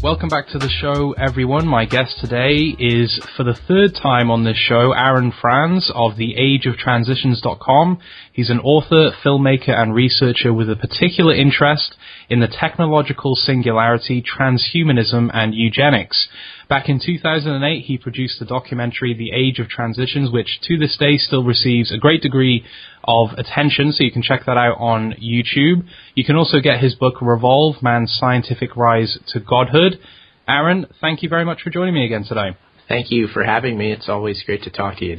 Welcome back to the show, everyone. My guest today is, for the third time on this show, Aaron Franz of theageoftransitions.com. He's an author, filmmaker, and researcher with a particular interest in the technological singularity, transhumanism, and eugenics. Back in 2008, he produced the documentary The Age of Transitions, which to this day still receives a great degree of attention, so you can check that out on YouTube. You can also get his book, Revolve, Man's Scientific Rise to Godhood. Aaron, thank you very much for joining me again today. Thank you for having me. It's always great to talk to you.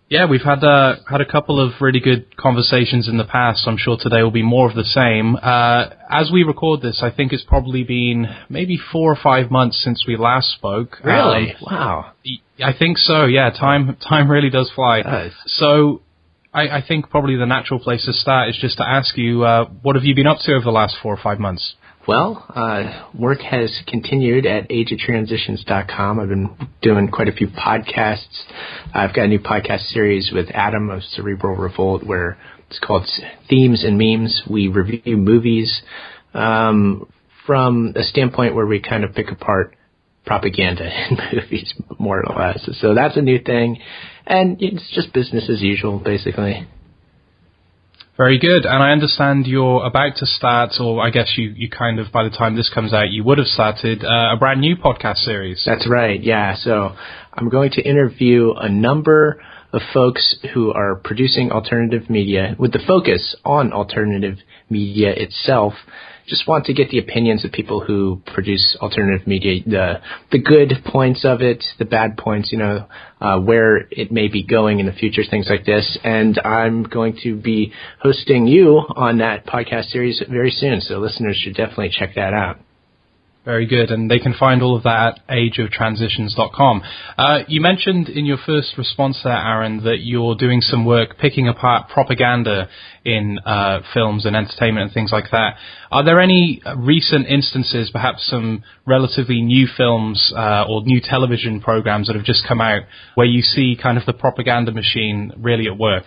Yeah, we've had a couple of really good conversations in the past, so I'm sure today will be more of the same. As we record this, I think it's probably been maybe 4 or 5 months since we last spoke. Really? Wow. I think so, yeah. Time really does fly. It does. So I think probably the natural place to start is just to ask you, what have you been up to over the last 4 or 5 months? Well, work has continued at ageoftransitions.com. I've been doing quite a few podcasts. I've got a new podcast series with Adam of Cerebral Revolt where it's called Themes and Memes. We review movies from a standpoint where we kind of pick apart propaganda in movies, more or less. So that's a new thing. And it's just business as usual, basically. Very good. And I understand you're about to start, or I guess you kind of, by the time this comes out, you would have started a brand new podcast series. That's right, yeah. So I'm going to interview a number of folks who are producing alternative media with the focus on alternative media itself. Just want to get the opinions of people who produce alternative media, the good points of it, the bad points, where it may be going in the future, things like this. And I'm going to be hosting you on that podcast series very soon, so listeners should definitely check that out. Very good, and they can find all of that at ageoftransitions.com. You mentioned in your first response there, Aaron, that you're doing some work picking apart propaganda in films and entertainment and things like that. Are there any recent instances, perhaps some relatively new films or new television programs that have just come out where you see kind of the propaganda machine really at work?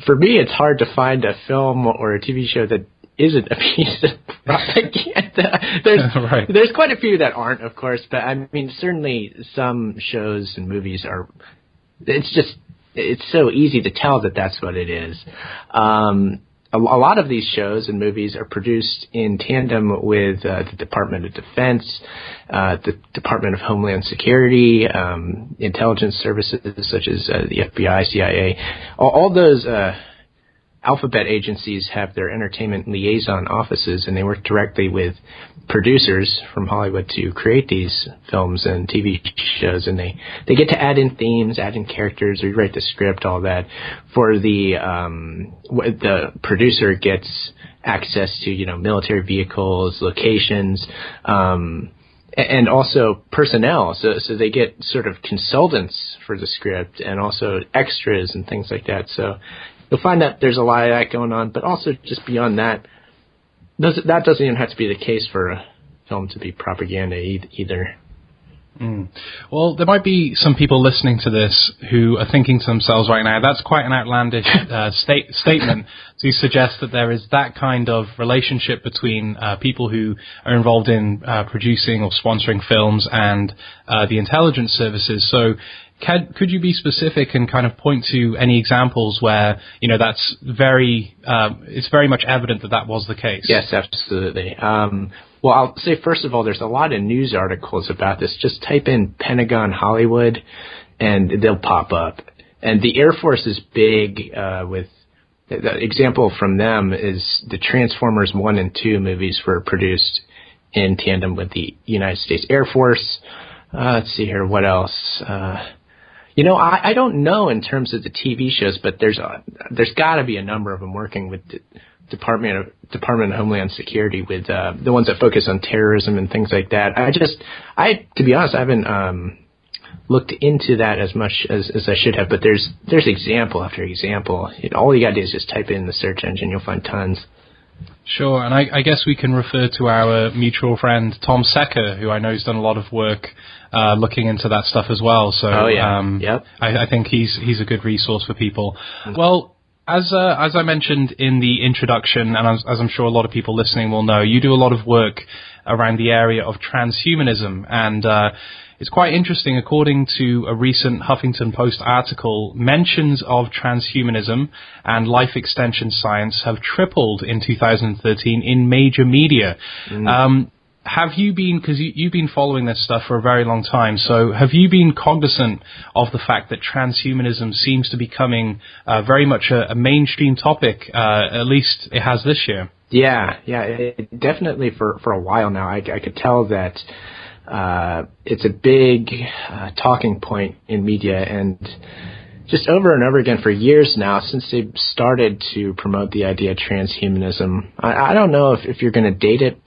For me, it's hard to find a film or a TV show that isn't a piece of propaganda. There's quite a few that aren't, of course, but I mean, certainly some shows and movies are, it's so easy to tell that that's what it is. A lot of these shows and movies are produced in tandem with the Department of Defense, the Department of Homeland Security, intelligence services such as the FBI, CIA. All those alphabet agencies have their entertainment liaison offices, and they work directly with producers from Hollywood to create these films and TV shows, and they get to add in themes, add in characters, rewrite the script, all that. For the producer gets access to, military vehicles, locations, and also personnel, so they get sort of consultants for the script and also extras and things like that. So you'll find that there's a lot of that going on, but also just beyond that, that doesn't even have to be the case for a film to be propaganda either. Well, there might be some people listening to this who are thinking to themselves right now, that's quite an outlandish statement to suggest that there is that kind of relationship between people who are involved in producing or sponsoring films and the intelligence services. So could you be specific and kind of point to any examples where, that's it's very much evident that was the case? Yes, absolutely. Well, I'll say, first of all, there's a lot of news articles about this. Just type in Pentagon Hollywood, and they'll pop up. And the Air Force is big with the example from them is the Transformers 1 and 2 movies were produced in tandem with the United States Air Force. Let's see here. What else? I don't know in terms of the TV shows, but there's got to be a number of them working with the Department of Homeland Security, with the ones that focus on terrorism and things like that. To be honest, I haven't looked into that as much as I should have, but there's example after example. All you got to do is just type it in the search engine. You'll find tons. Sure, and I guess we can refer to our mutual friend Tom Secker, who I know has done a lot of work looking into that stuff as well. So Yep. I think he's a good resource for people. Well, As I mentioned in the introduction, and as I'm sure a lot of people listening will know, you do a lot of work around the area of transhumanism, and it's quite interesting. According to a recent Huffington Post article, mentions of transhumanism and life extension science have tripled in 2013 in major media. Have you been, because you've been following this stuff for a very long time, so have you been cognizant of the fact that transhumanism seems to be becoming very much a mainstream topic, at least it has this year? Yeah, definitely for a while now. I could tell that it's a big talking point in media, and just over and over again for years now, since they started to promote the idea of transhumanism. I don't know if you're going to date it.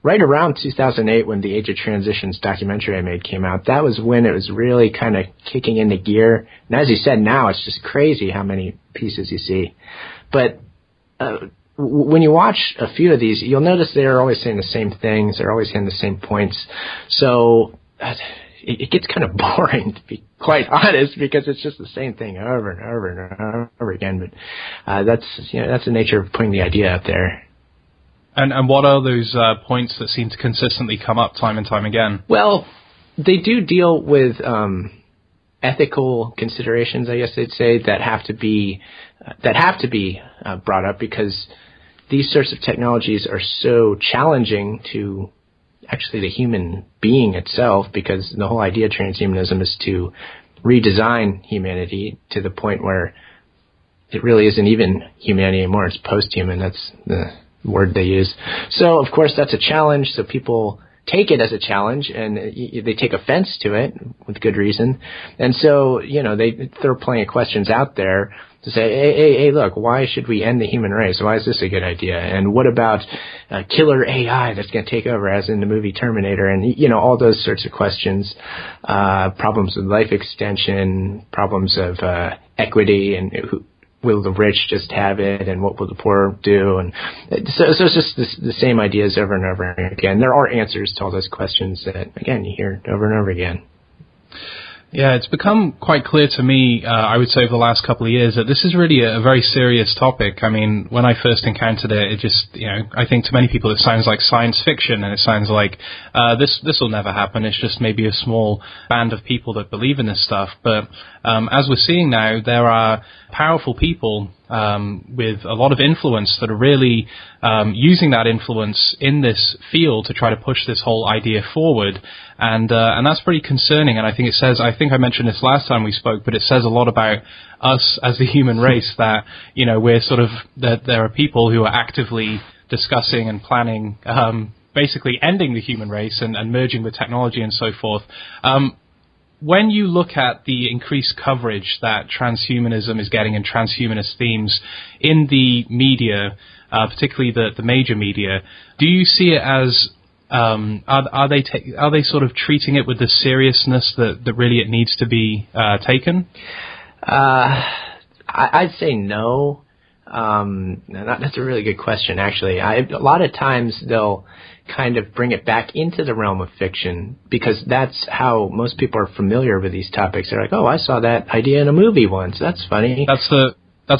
Right around 2008, when the Age of Transitions documentary I made came out, that was when it was really kind of kicking into gear. And as you said, now it's just crazy how many pieces you see. But when you watch a few of these, you'll notice they're always saying the same things. They're always hitting the same points. So it gets kind of boring, to be quite honest, because it's just the same thing over and over and over again. But that's the nature of putting the idea out there. And what are those points that seem to consistently come up time and time again? Well, they do deal with ethical considerations, I guess they'd say, that have to be brought up, because these sorts of technologies are so challenging to actually the human being itself, because the whole idea of transhumanism is to redesign humanity to the point where it really isn't even humanity anymore. It's post-human. That's the word they use. So, of course, that's a challenge. So people take it as a challenge, and they take offense to it with good reason. And so, they throw plenty of questions out there to say, hey, look, why should we end the human race? Why is this a good idea? And what about killer AI that's going to take over, as in the movie Terminator? And, all those sorts of questions, problems with life extension, problems of equity, and will the rich just have it, and what will the poor do? And so it's just the same ideas over and over again. There are answers to all those questions that, again, you hear over and over again. Yeah, it's become quite clear to me, I would say over the last couple of years, that this is really a very serious topic. I mean, when I first encountered it, it just, I think to many people it sounds like science fiction, and it sounds like this will never happen. It's just maybe a small band of people that believe in this stuff. But as we're seeing now, there are powerful people with a lot of influence that are really using that influence in this field to try to push this whole idea forward, and that's pretty concerning. And I think I mentioned this last time we spoke, but it says a lot about us as the human race, that we're that there are people who are actively discussing and planning basically ending the human race and merging with technology and so forth. When you look at the increased coverage that transhumanism is getting and transhumanist themes in the media, particularly the major media, do you see it as are they sort of treating it with the seriousness that really it needs to be taken? I'd say no. That's a really good question, actually. A lot of times they'll kind of bring it back into the realm of fiction, because that's how most people are familiar with these topics. They're like, oh, I saw that idea in a movie once. That's funny. That's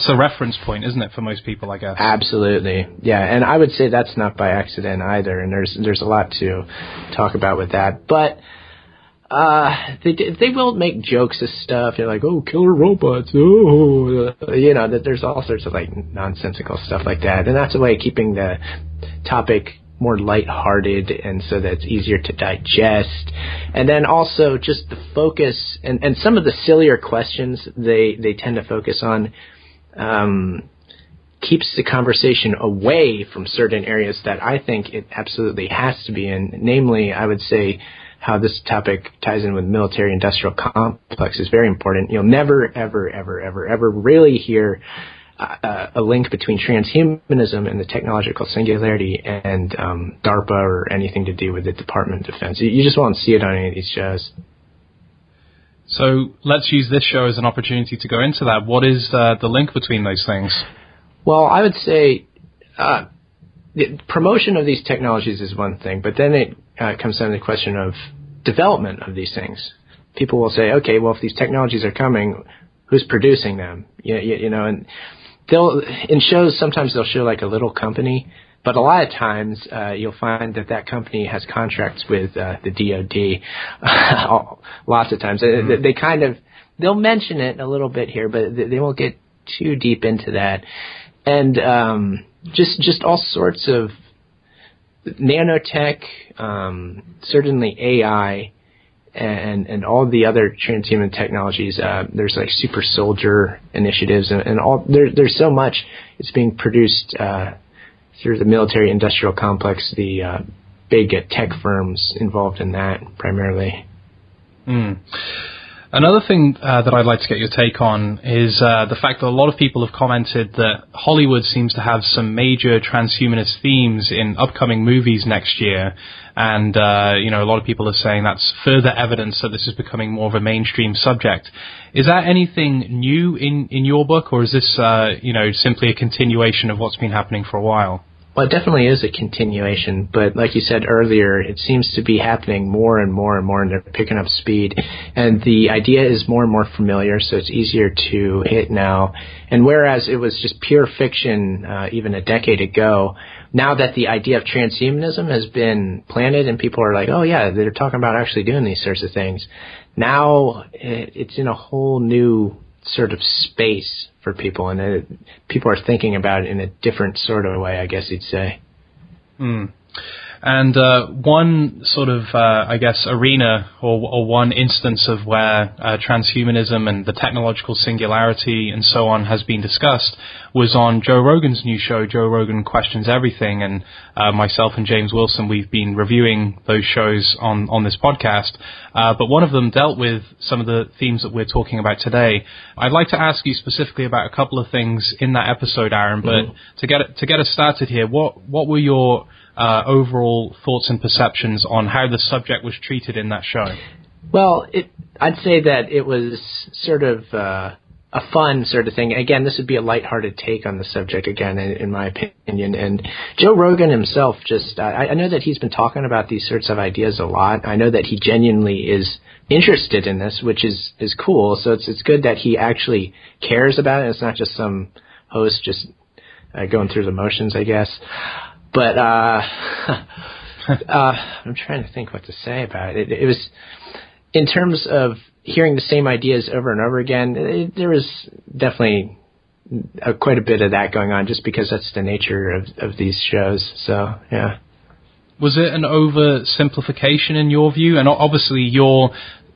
the reference point, isn't it, for most people, I guess? Absolutely. Yeah, and I would say that's not by accident either, and there's a lot to talk about with that. But they will make jokes of stuff. They're like, oh, killer robots. Oh, there's all sorts of nonsensical stuff like that. And that's a way of keeping the topic more lighthearted, and so that it's easier to digest. And then also just the focus and some of the sillier questions they tend to focus on keeps the conversation away from certain areas that I think it absolutely has to be in. Namely, I would say how this topic ties in with military-industrial complex is very important. You'll never, ever, ever, ever, ever really hear a link between transhumanism and the technological singularity and DARPA or anything to do with the Department of Defense. You just won't see it on any of these shows. So let's use this show as an opportunity to go into that. What is the link between those things? Well, I would say the promotion of these technologies is one thing, but then it comes down to the question of development of these things. People will say, okay, well, if these technologies are coming, who's producing them? And in shows, sometimes they'll show like a little company, but a lot of times you'll find that company has contracts with the DoD. Lots of times they kind of, they'll mention it a little bit here, but they won't get too deep into that. And just all sorts of nanotech, certainly AI, and all the other transhuman technologies. There's like super soldier initiatives and all. There's so much. It's being produced through the military industrial complex, the big tech firms involved in that primarily. Another thing that I'd like to get your take on is the fact that a lot of people have commented that Hollywood seems to have some major transhumanist themes in upcoming movies next year. And, a lot of people are saying that's further evidence that this is becoming more of a mainstream subject. Is that anything new in your book, or is this, simply a continuation of what's been happening for a while? Well, it definitely is a continuation, but like you said earlier, it seems to be happening more and more and more, and they're picking up speed. And the idea is more and more familiar, so it's easier to hit now. And whereas it was just pure fiction even a decade ago, now that the idea of transhumanism has been planted and people are like, oh yeah, they're talking about actually doing these sorts of things, now it's in a whole new sort of space for people, and people are thinking about it in a different sort of way, I guess you'd say. And one sort of, arena or one instance of where transhumanism and the technological singularity and so on has been discussed was on Joe Rogan's new show, Joe Rogan Questions Everything, and myself and James Wilson, we've been reviewing those shows on this podcast, but one of them dealt with some of the themes that we're talking about today. I'd like to ask you specifically about a couple of things in that episode, Aaron, but to get us started here, what were your overall thoughts and perceptions on how the subject was treated in that show? Well, I'd say that it was sort of a fun sort of thing. Again, this would be a lighthearted take on the subject, again, in my opinion. And Joe Rogan himself I know that he's been talking about these sorts of ideas a lot. I know that he genuinely is interested in this, which is cool. So it's good that he actually cares about it. It's not just some host just going through the motions, I guess. But I'm trying to think what to say about it. It was, in terms of hearing the same ideas over and over again, there was definitely quite a bit of that going on, just because that's the nature of these shows. So, yeah. Was it an oversimplification in your view? And obviously you're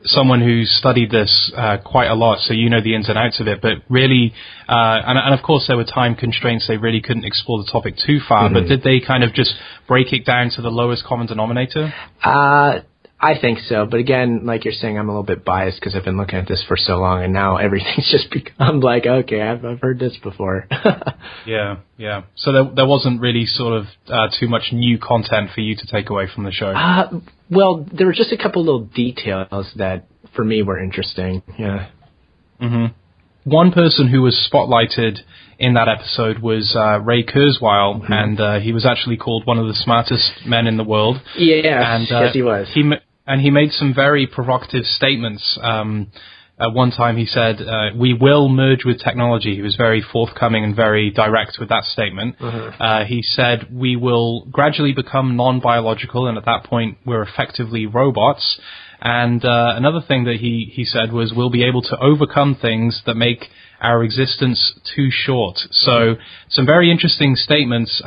someone who's studied this quite a lot, so you know the ins and outs of it, but really, and of course there were time constraints, they really couldn't explore the topic too far, but did they kind of just break it down to the lowest common denominator? I think so, but again, like you're saying, I'm a little bit biased because I've been looking at this for so long, and now everything's just become like, okay, I've heard this before. Yeah. So there wasn't really sort of too much new content for you to take away from the show? Well, there were just a couple little details that, for me, were interesting, yeah. One person who was spotlighted in that episode was Ray Kurzweil, and he was actually called one of the smartest men in the world. Yeah, yes, he was. He made some very provocative statements. At one time he said, we will merge with technology. He was very forthcoming and very direct with that statement. He said, we will gradually become non-biological, and at that point we're effectively robots. And another thing that he said was, we'll be able to overcome things that make our existence too short. So some very interesting statements.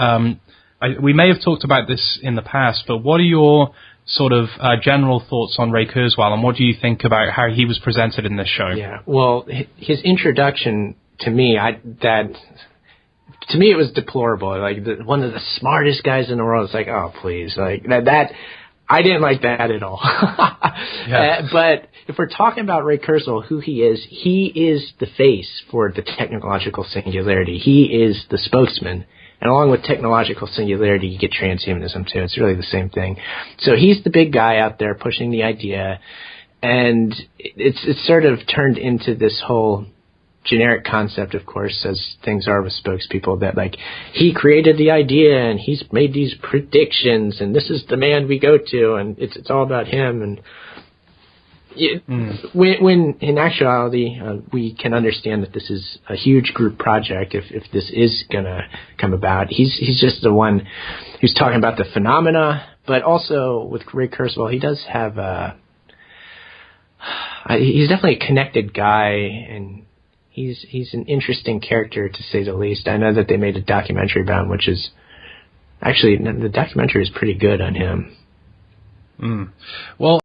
We may have talked about this in the past, but what are your sort of general thoughts on Ray Kurzweil, and what do you think about how he was presented in this show? Yeah, well, his introduction to me, to me it was deplorable. Like, one of the smartest guys in the world. It's like, oh, please, like that. I didn't like that at all. But if we're talking about Ray Kurzweil, who he is the face for the technological singularity. He is the spokesman. And along with technological singularity, you get transhumanism too. It's really the same thing. So he's the big guy out there pushing the idea. And it's sort of turned into this whole generic concept, of course, as things are with spokespeople, that like he created the idea and he's made these predictions and this is the man we go to and it's all about him. And When in actuality, we can understand that this is a huge group project. If this is gonna come about, he's just the one who's talking about the phenomena. But also with Ray Kurzweil, he does have he's definitely a connected guy, and he's an interesting character to say the least. I know that they made a documentary about him, which is actually the documentary is pretty good on him. Well,